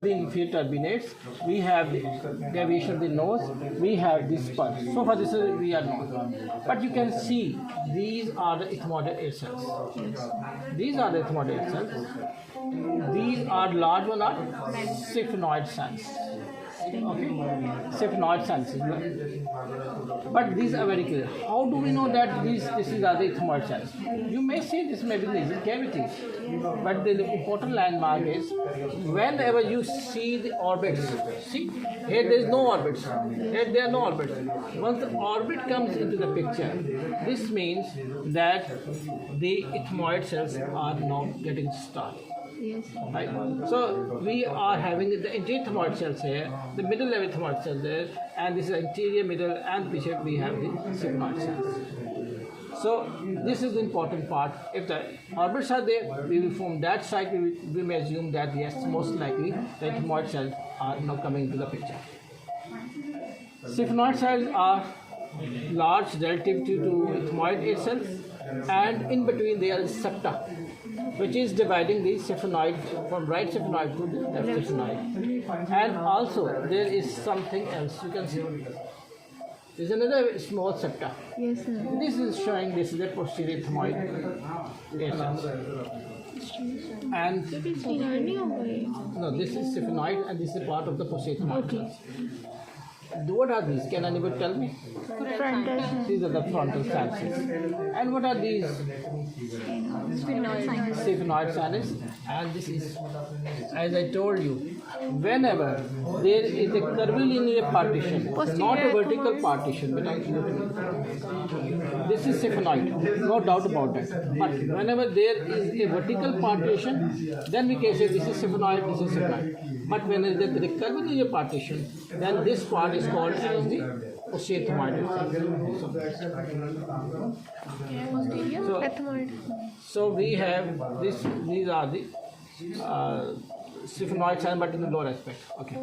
The inferior turbinates, we have the deviation of the nose, we have this pulse. So far this is we are not. But you can see these are the ethmoidal air cells. These are the ethmoidal air cells. These are large one are sphenoid cells. Okay, sphenoid cells. But these are very clear. How do we know that this is are the ethmoid cells? You may say this may be nasal cavities, but the important landmark is whenever you see the orbits. See, here there is no orbits. Here there are no orbits. Once the orbit comes into the picture, this means that the ethmoid cells are now getting started. Yes. Right. So we are having the anterior ethmoid cells here, the middle level ethmoid cells there, and this is anterior, middle, and picture we have the sphenoid cells. So this is the important part. If the orbits are there, we will from that side we may assume that yes, most likely the ethmoid cells are now coming into the picture. Sphenoid cells are large relative to ethmoid air cells, and in between there is septa, which is dividing the sphenoid from right sphenoid to the left sphenoid. And also there is something else you can see. There is another small septa. Yes, sir. This is showing this is the posterior ethmoid air cells. And no, this is sphenoid and this is part of the posterior ethmoid Okay. cells. What are these? Can anybody tell me? Frontal. These are the frontal sinus. And what are these? Sphenoid sinus. And this is, as I told you, whenever there is a curvilinear partition, not a vertical partition, but this is sphenoid, no doubt about that. But whenever there is a vertical partition, then we can say this is sphenoid, this is sphenoid. But when there is a curvilinear partition, then this part is called as the posterior ethmoid. So we have this. These are the sphenoid sinus, but in the lower aspect. Okay.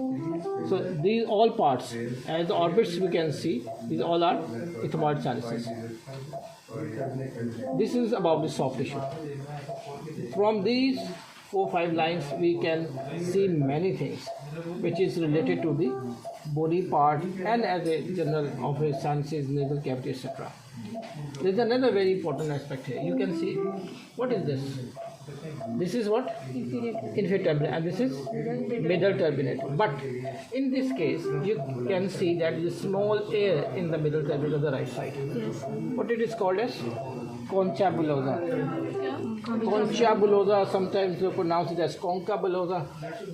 So these all parts, as the orbits we can see, these all are ethmoid sinuses. This is about the soft tissue. From these 4-5 lines we can see many things which is related to the body part and as a general of a sinuses, nasal cavity, etc. There is another very important aspect here. You can see what is this? This is what? Inferior turbinate, and this is middle turbinate. But in this case, you can see that the small air in the middle turbinate of the right side. Yes. What it is called as concha bullosa. Concha bullosa, sometimes you pronounce it as concha bullosa.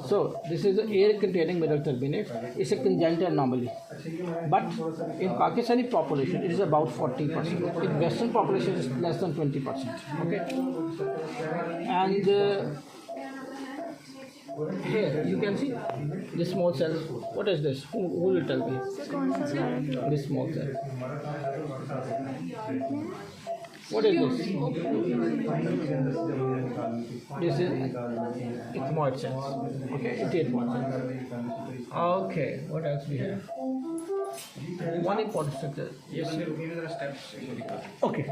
So this is the air containing middle turbinate. It's a congenital anomaly. But in Pakistani population, it is about 40%. In Western population, it is less than 20%. Okay. And here you can see this small cell. What is this? Who will tell me? This small cell. What is this? This is ethmoid cells. Okay, ethmoid cells. Okay, what else we have? One important structure. Yes, sir. Okay.